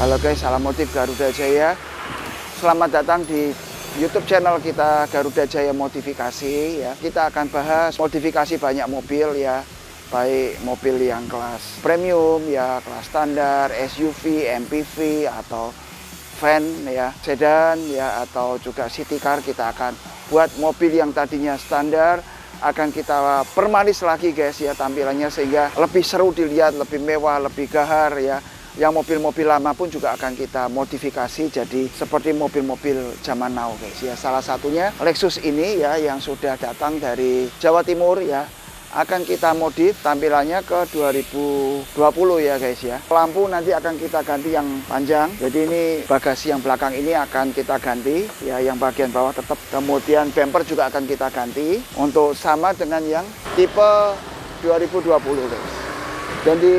Halo guys, salam motif Garuda Jaya. Selamat datang di YouTube channel kita Garuda Jaya Modifikasi ya. Kita akan bahas modifikasi banyak mobil ya. Baik mobil yang kelas premium ya, kelas standar, SUV, MPV atau van ya, sedan ya, atau juga city car. Kita akan buat mobil yang tadinya standar akan kita permanis lagi guys ya tampilannya, sehingga lebih seru dilihat, lebih mewah, lebih gahar ya. Yang mobil-mobil lama pun juga akan kita modifikasi jadi seperti mobil-mobil zaman now guys ya. Salah satunya Lexus ini ya, yang sudah datang dari Jawa Timur ya, akan kita modif tampilannya ke 2020 ya guys ya. Lampu nanti akan kita ganti yang panjang, jadi ini bagasi yang belakang ini akan kita ganti ya, yang bagian bawah tetap. Kemudian bumper juga akan kita ganti untuk sama dengan yang tipe 2020 guys. Dan di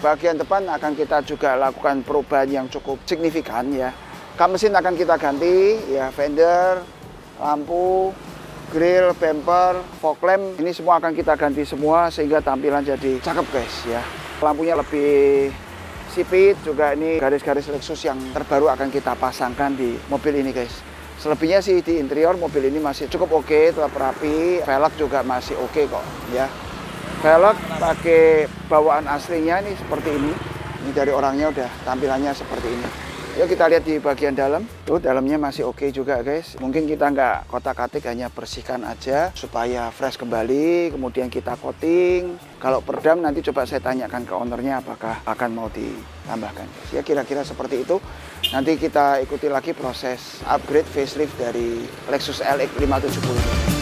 bagian depan akan kita juga lakukan perubahan yang cukup signifikan ya. Kap mesin akan kita ganti ya, fender, lampu, grill, bumper, fog lamp, ini semua akan kita ganti semua sehingga tampilan jadi cakep guys ya. Lampunya lebih sipit juga, ini garis-garis Lexus yang terbaru akan kita pasangkan di mobil ini guys. Selebihnya sih di interior mobil ini masih cukup oke, tetap rapi, velg juga masih oke kok ya. Velg pakai bawaan aslinya ini seperti ini. Ini dari orangnya udah tampilannya seperti ini. Yuk kita lihat di bagian dalam. Tuh dalamnya masih oke juga guys. Mungkin kita nggak kotak-katik, hanya bersihkan aja supaya fresh kembali. Kemudian kita coating. Kalau peredam nanti coba saya tanyakan ke ownernya apakah akan mau ditambahkan. Ya kira-kira seperti itu. Nanti kita ikuti lagi proses upgrade facelift dari Lexus LX 570.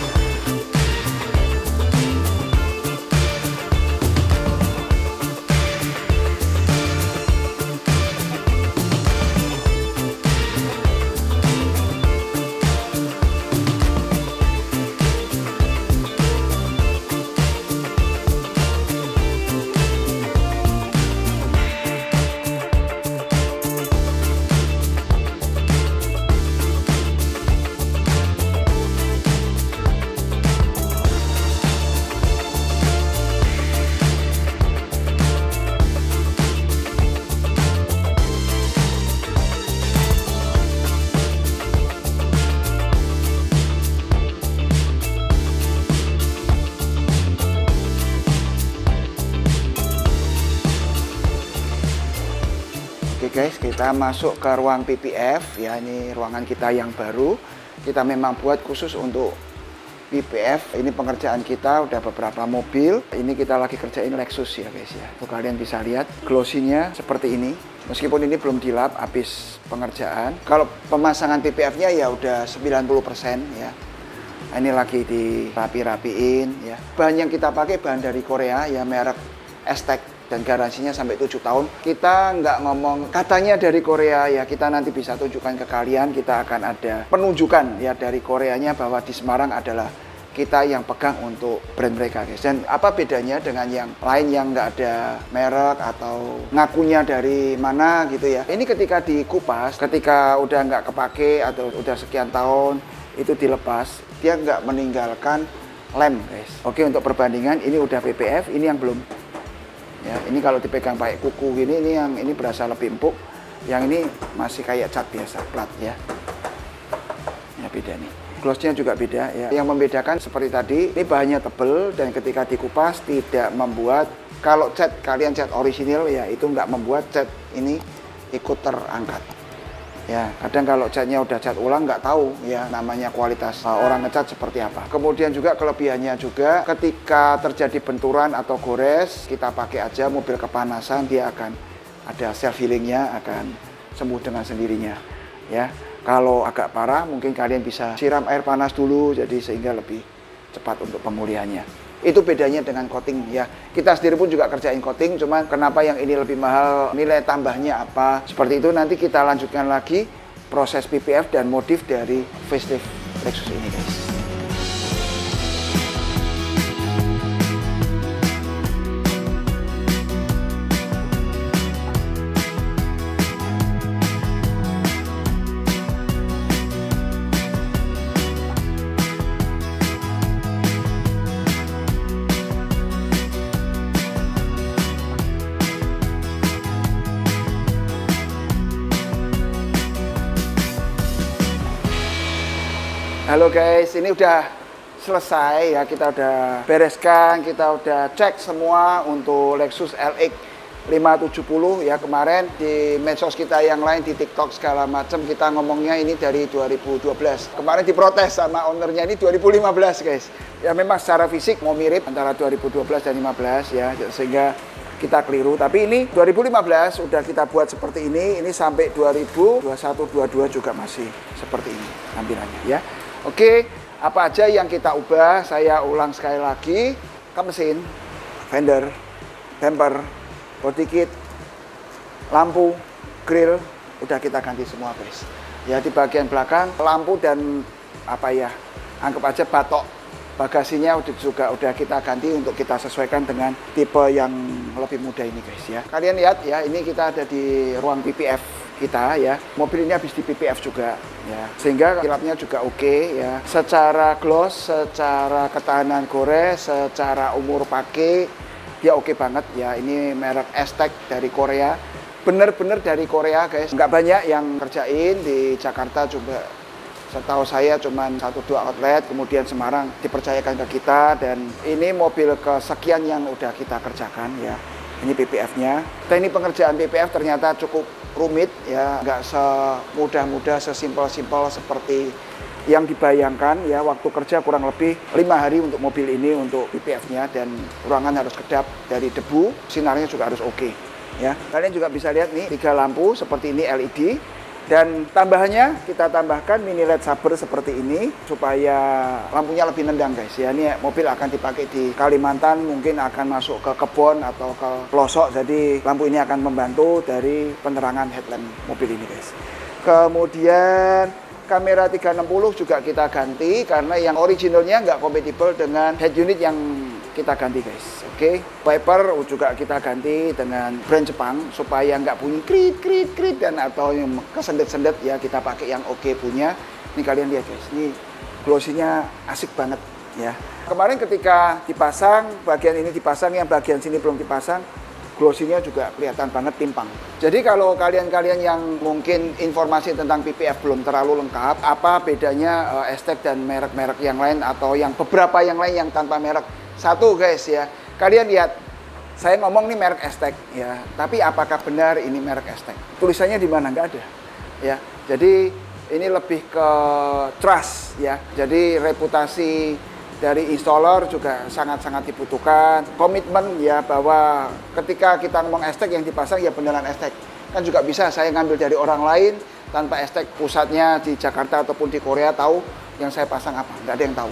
Oke guys, kita masuk ke ruang PPF ya. Ini ruangan kita yang baru. Kita memang buat khusus untuk PPF. Ini pengerjaan kita udah beberapa mobil. Ini kita lagi kerjain Lexus ya guys ya. Tuh kalian bisa lihat glossy-nya seperti ini. Meskipun ini belum dilap, habis pengerjaan. Kalau pemasangan PPF-nya ya udah 90% ya. Ini lagi dirapi-rapiin ya. Bahan yang kita pakai bahan dari Korea ya, merek Aztec. Dan garansinya sampai 7 tahun. Kita nggak ngomong katanya dari Korea ya, kita nanti bisa tunjukkan ke kalian. Kita akan ada penunjukan ya dari Koreanya bahwa di Semarang adalah kita yang pegang untuk brand mereka guys. Dan apa bedanya dengan yang lain yang nggak ada merek atau ngakunya dari mana gitu ya. Ini ketika dikupas, ketika udah nggak kepake atau udah sekian tahun itu dilepas, dia nggak meninggalkan lem guys. Oke, untuk perbandingan ini udah PPF, ini yang belum. Ya, ini kalau dipegang pakai kuku gini, ini yang ini berasa lebih empuk, yang ini masih kayak cat biasa, plat ya. Ya beda nih. Glossnya juga beda ya. Yang membedakan seperti tadi, ini bahannya tebel dan ketika dikupas tidak membuat, kalau cat kalian cat orisinil ya itu nggak membuat cat ini ikut terangkat. Ya, kadang kalau catnya udah cat ulang nggak tahu ya namanya kualitas orang ngecat seperti apa. Kemudian juga kelebihannya juga ketika terjadi benturan atau gores, kita pakai aja mobil kepanasan, dia akan ada self healingnya, akan sembuh dengan sendirinya. Ya, kalau agak parah mungkin kalian bisa siram air panas dulu, jadi sehingga lebih cepat untuk pemulihannya. Itu bedanya dengan coating ya. Kita sendiri pun juga kerjain coating, cuman kenapa yang ini lebih mahal, nilai tambahnya apa, seperti itu nanti kita lanjutkan lagi proses PPF dan modif dari facelift Lexus ini guys. Halo guys, ini udah selesai ya, kita udah bereskan, kita udah cek semua untuk Lexus LX 570 ya. Kemarin di medsos kita yang lain, di TikTok segala macam, kita ngomongnya ini dari 2012. Kemarin diprotes sama ownernya, ini 2015 guys. Ya memang secara fisik mau mirip antara 2012 dan 2015 ya, sehingga kita keliru. Tapi ini 2015 udah kita buat seperti ini sampai 2021-22 juga masih seperti ini tampilannya ya. Oke, apa aja yang kita ubah, saya ulang sekali lagi. Kap mesin, fender, bumper, body kit, lampu, grill, udah kita ganti semua guys. Ya di bagian belakang, lampu dan apa ya, anggap aja batok bagasinya juga udah kita ganti untuk kita sesuaikan dengan tipe yang lebih muda ini guys ya. Kalian lihat ya, ini kita ada di ruang PPF kita ya. Mobil ini habis di PPF juga ya, sehingga kilapnya juga oke ya. Secara gloss, secara ketahanan gores, secara umur pakai dia oke banget ya. Ini merek Aztek dari Korea, bener-bener dari Korea guys. Nggak banyak yang kerjain di Jakarta, juga setahu saya cuma 1-2 outlet, kemudian Semarang dipercayakan ke kita, dan ini mobil kesekian yang udah kita kerjakan ya. Ini PPF-nya. Teknik pengerjaan PPF ternyata cukup rumit ya, nggak semudah-mudah, sesimpel-simpel seperti yang dibayangkan ya. Waktu kerja kurang lebih 5 hari untuk mobil ini, untuk PPF-nya, dan ruangan harus kedap dari debu, sinarnya juga harus oke ya. Kalian juga bisa lihat nih 3 lampu seperti ini LED. Dan tambahannya kita tambahkan mini LED saber seperti ini supaya lampunya lebih nendang guys ya. Ini mobil akan dipakai di Kalimantan, mungkin akan masuk ke kebun atau ke pelosok, jadi lampu ini akan membantu dari penerangan headlamp mobil ini guys. Kemudian kamera 360 juga kita ganti karena yang originalnya nggak kompatibel dengan head unit yang kita ganti guys. Oke, wiper juga kita ganti dengan brand Jepang supaya nggak bunyi krit krit krit dan atau yang kesendet-sendet ya, kita pakai yang oke punya. Ini kalian lihat guys, ini glossy-nya asik banget ya. Kemarin ketika dipasang, bagian ini dipasang, yang bagian sini belum dipasang, glossy-nya juga kelihatan banget timpang. Jadi kalau kalian-kalian yang mungkin informasi tentang PPF belum terlalu lengkap, apa bedanya Aztek dan merek-merek yang lain atau yang beberapa yang lain yang tanpa merek? Satu guys ya, kalian lihat, saya ngomong nih merek Aztek ya, tapi apakah benar ini merek Aztek? Tulisannya di mana? Nggak ada ya. Jadi ini lebih ke trust ya. Jadi reputasi dari installer juga sangat-sangat dibutuhkan. Komitmen ya, bahwa ketika kita ngomong Aztek yang dipasang ya beneran Aztek. Kan juga bisa saya ngambil dari orang lain tanpa Aztek, pusatnya di Jakarta ataupun di Korea, tahu yang saya pasang apa? Nggak ada yang tahu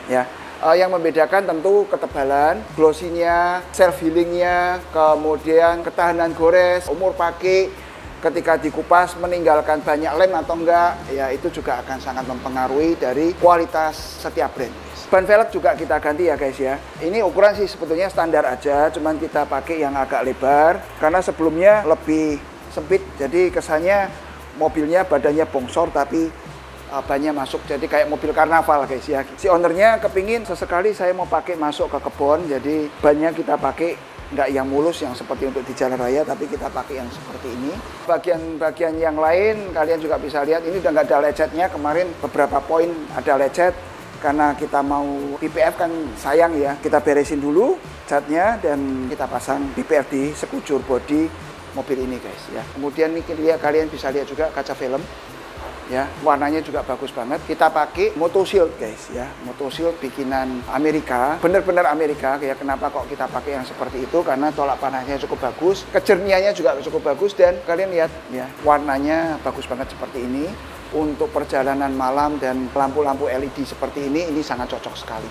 ya. Yang membedakan tentu ketebalan, glossy-nya, self healing-nya, kemudian ketahanan gores, umur pakai, ketika dikupas meninggalkan banyak lem atau enggak, ya itu juga akan sangat mempengaruhi dari kualitas setiap brand. Ban velg juga kita ganti ya guys ya. Ini ukuran sih sebetulnya standar aja, cuman kita pakai yang agak lebar karena sebelumnya lebih sempit, jadi kesannya mobilnya badannya bongsor tapi bannya masuk, jadi kayak mobil karnaval guys ya. Si ownernya kepingin sesekali saya mau pakai masuk ke kebun, jadi bannya kita pakai nggak yang mulus yang seperti untuk di jalan raya, tapi kita pakai yang seperti ini. Bagian-bagian yang lain kalian juga bisa lihat, ini udah nggak ada lecetnya. Kemarin beberapa poin ada lecet karena kita mau PPF kan sayang ya, kita beresin dulu catnya dan kita pasang PPF di sekujur bodi mobil ini guys ya. Kemudian ini kalian bisa lihat juga kaca film ya, warnanya juga bagus banget. Kita pakai Motoshield guys ya, Motoshield bikinan Amerika, bener-bener Amerika ya. Kenapa kok kita pakai yang seperti itu? Karena tolak panasnya cukup bagus, kejernihannya juga cukup bagus, dan kalian lihat ya, warnanya bagus banget seperti ini. Untuk perjalanan malam dan lampu-lampu LED seperti ini sangat cocok sekali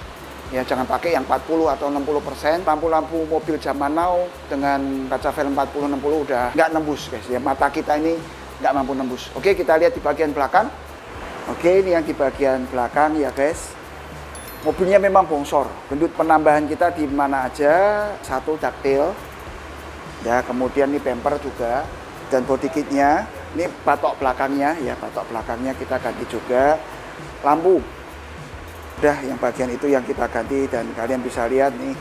ya. Jangan pakai yang 40 atau 60%. Lampu-lampu mobil zaman now dengan kaca film 40-60 udah nggak nembus guys ya, mata kita ini nggak mampu nembus. Oke, kita lihat di bagian belakang. Oke, ini yang di bagian belakang ya guys. Mobilnya memang bongsor. Bentuk penambahan kita di mana aja, satu daktil ya, kemudian ini bumper juga, dan body kitnya. Ini batok belakangnya ya, batok belakangnya kita ganti juga. Lampu udah, yang bagian itu yang kita ganti, dan kalian bisa lihat nih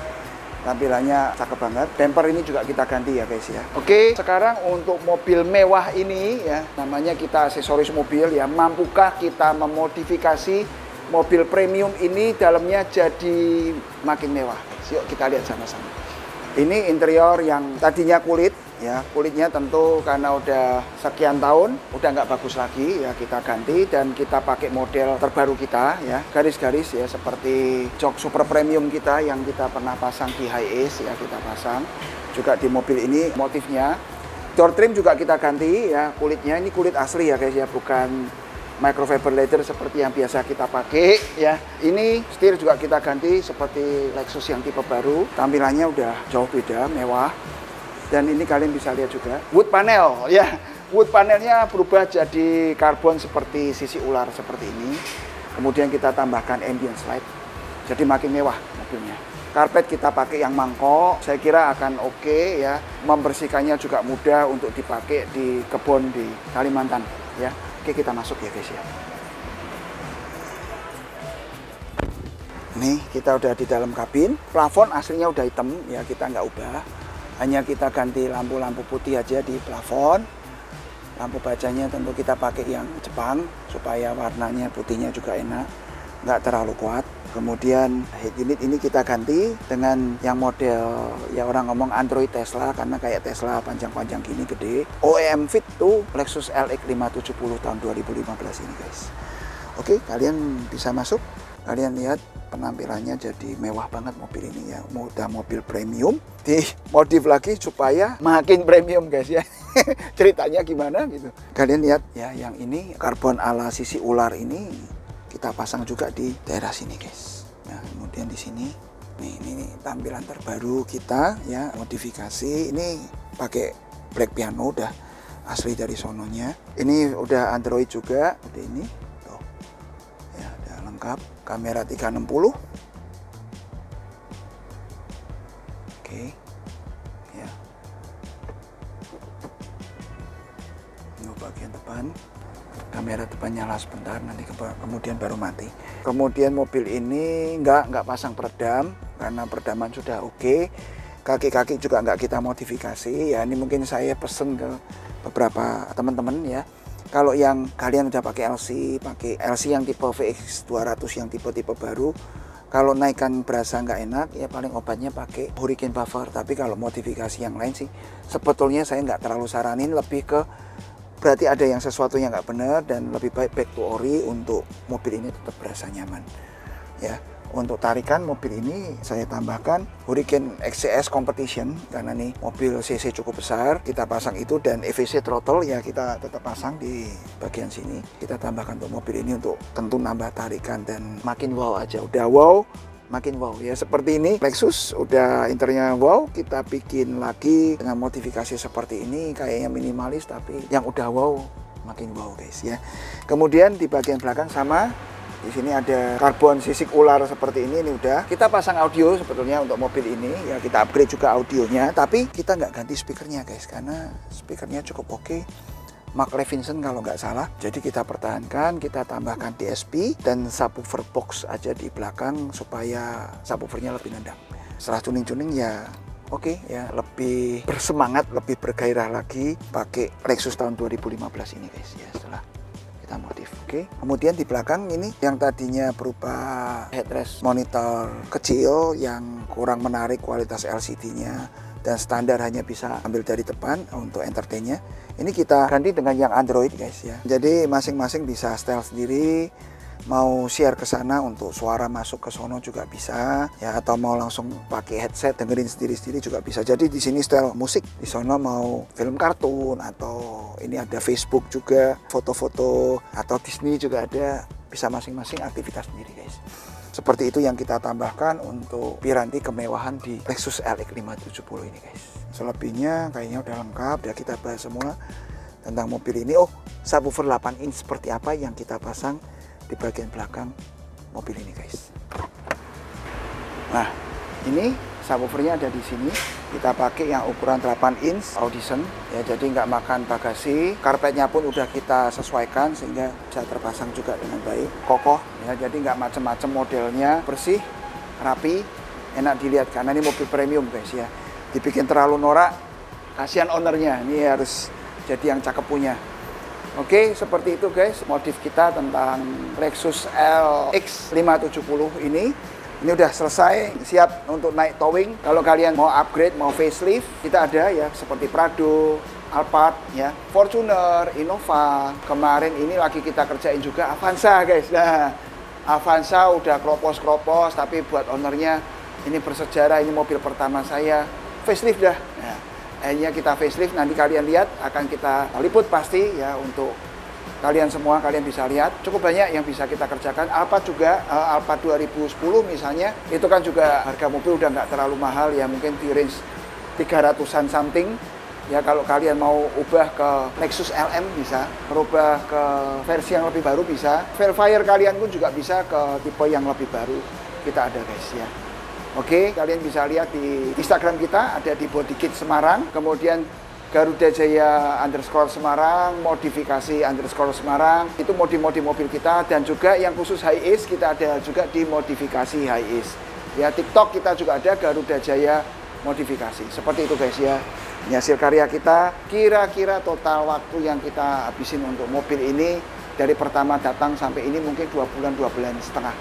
tampilannya cakep banget. Bumper ini juga kita ganti ya guys ya. Oke, sekarang untuk mobil mewah ini ya, namanya kita aksesoris mobil ya, mampukah kita memodifikasi mobil premium ini dalamnya jadi makin mewah. Yuk kita lihat sama-sama. Ini interior yang tadinya kulit, ya kulitnya tentu karena udah sekian tahun udah nggak bagus lagi, ya kita ganti dan kita pakai model terbaru kita, ya garis-garis ya seperti jok super premium kita yang kita pernah pasang di High Ace, ya kita pasang juga di mobil ini motifnya. Door trim juga kita ganti, ya kulitnya ini kulit asli ya guys ya, bukan microfiber leather seperti yang biasa kita pakai ya. Ini setir juga kita ganti seperti Lexus yang tipe baru. Tampilannya udah jauh beda, mewah. Dan ini kalian bisa lihat juga wood panel ya. Wood panelnya berubah jadi karbon seperti sisi ular seperti ini. Kemudian kita tambahkan ambient light. Jadi makin mewah mobilnya. Karpet kita pakai yang mangkok, saya kira akan oke ya. Membersihkannya juga mudah untuk dipakai di kebun di Kalimantan ya. Oke, kita masuk ya guys ya. Nih kita udah di dalam kabin. Plafon aslinya udah hitam ya, kita nggak ubah. Hanya kita ganti lampu-lampu putih aja di plafon. Lampu bacanya tentu kita pakai yang Jepang supaya warnanya putihnya juga enak, nggak terlalu kuat. Kemudian head unit ini kita ganti dengan yang model ya orang ngomong Android Tesla, karena kayak Tesla panjang-panjang gini gede. OEM fit tuh Lexus LX 570 tahun 2015 ini guys. Oke, kalian bisa masuk. Kalian lihat penampilannya jadi mewah banget mobil ini ya. Udah mobil premium dimodif lagi supaya makin premium guys ya. Ceritanya gimana gitu. Kalian lihat ya, yang ini karbon ala sisi ular ini kita pasang juga di daerah sini guys. Nah, kemudian di sini ini tampilan terbaru kita ya, modifikasi. Ini pakai black piano, udah asli dari sononya. Ini udah Android juga, udah ini tuh ya, udah lengkap. Kamera 360. Oke ya, ini bagian depan. Kamera depan nyala sebentar, nanti kemudian baru mati. Kemudian mobil ini nggak pasang peredam karena peredaman sudah oke. Kaki-kaki juga nggak kita modifikasi ya. Ini mungkin saya pesen ke beberapa teman-teman ya. Kalau yang kalian udah pakai LC yang tipe VX 200 yang tipe-tipe baru, kalau naikkan berasa nggak enak ya paling obatnya pakai hurricane buffer. Tapi kalau modifikasi yang lain sih sebetulnya saya nggak terlalu saranin, lebih ke berarti ada yang sesuatu yang nggak benar dan lebih baik back to ori untuk mobil ini tetap berasa nyaman ya. Untuk tarikan mobil ini saya tambahkan Hurricane XCS Competition karena nih mobil cc cukup besar, kita pasang itu, dan EVC throttle ya kita tetap pasang di bagian sini. Kita tambahkan untuk mobil ini untuk tentu nambah tarikan dan makin wow aja. Udah wow makin wow ya, seperti ini Lexus udah interiornya wow, kita bikin lagi dengan modifikasi seperti ini kayaknya minimalis tapi yang udah wow makin wow guys ya. Kemudian di bagian belakang sama, di sini ada karbon sisik ular seperti ini udah kita pasang audio sebetulnya untuk mobil ini ya, kita upgrade juga audionya tapi kita nggak ganti speakernya guys karena speakernya cukup oke. Mark Levinson kalau nggak salah. Jadi kita pertahankan, kita tambahkan DSP dan subwoofer box aja di belakang supaya subwoofernya lebih nendang. Setelah tuning-tuning ya oke ya, lebih bersemangat, lebih bergairah lagi pakai Lexus tahun 2015 ini guys ya, setelah kita modif. Oke. Kemudian di belakang ini yang tadinya berupa headrest monitor kecil yang kurang menarik kualitas LCD-nya dan standar hanya bisa ambil dari depan untuk entertainnya. Ini kita ganti dengan yang Android guys ya. Jadi masing-masing bisa style sendiri. Mau share ke sana untuk suara masuk ke sono juga bisa ya, atau mau langsung pakai headset dengerin sendiri-sendiri juga bisa. Jadi di sini style musik, di sono mau film kartun atau ini ada Facebook juga, foto-foto atau Disney juga ada, bisa masing-masing aktivitas sendiri guys. Seperti itu yang kita tambahkan untuk piranti kemewahan di Lexus LX 570 ini guys. Selebihnya kayaknya udah lengkap, udah kita bahas semua tentang mobil ini. Oh, subwoofer 8 inch seperti apa yang kita pasang di bagian belakang mobil ini guys. Nah, ini subwoofernya ada di sini. Kita pakai yang ukuran 8 inch Audison ya, jadi nggak makan bagasi. Karpetnya pun udah kita sesuaikan sehingga bisa terpasang juga dengan baik, kokoh ya, jadi nggak macem-macem, modelnya bersih, rapi, enak dilihat karena ini mobil premium guys ya. Dibikin terlalu norak, kasihan ownernya, ini harus jadi yang cakep punya. Oke, seperti itu guys, modif kita tentang Lexus LX 570 ini. Ini udah selesai, siap untuk naik towing. Kalau kalian mau upgrade, mau facelift, kita ada ya, seperti Prado, Alphard, ya, Fortuner, Innova. Kemarin ini lagi kita kerjain juga Avanza guys. Nah, Avanza udah kropos-kropos, tapi buat ownernya ini bersejarah, ini mobil pertama saya. Facelift dah. Nah, akhirnya kita facelift, nanti kalian lihat, akan kita liput pasti ya untuk kalian semua, kalian bisa lihat. Cukup banyak yang bisa kita kerjakan. Alphard juga, Alphard 2010 misalnya, itu kan juga harga mobil udah nggak terlalu mahal ya, mungkin di range 300-an something. Ya kalau kalian mau ubah ke Lexus LM bisa, merubah ke versi yang lebih baru bisa. Velfire kalian pun juga bisa ke tipe yang lebih baru. Kita ada guys ya. Oke, kalian bisa lihat di Instagram kita, ada di Bodykit Semarang, kemudian Garuda Jaya _Semarang, modifikasi _Semarang, itu modi-modi mobil kita, dan juga yang khusus high ace kita ada juga di modifikasi high ace. Ya, TikTok kita juga ada Garuda Jaya modifikasi. Seperti itu guys ya. Ini hasil karya kita, kira-kira total waktu yang kita habisin untuk mobil ini dari pertama datang sampai ini mungkin 2 bulan setengah.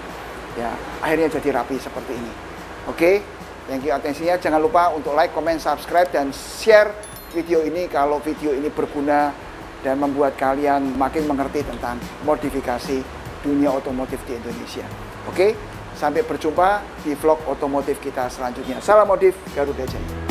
Ya, akhirnya jadi rapi seperti ini. Oke, thank you atensinya. Jangan lupa untuk like, comment, subscribe, dan share video ini kalau video ini berguna dan membuat kalian makin mengerti tentang modifikasi dunia otomotif di Indonesia. Oke, sampai berjumpa di vlog otomotif kita selanjutnya. Salam modif Garuda Jaya.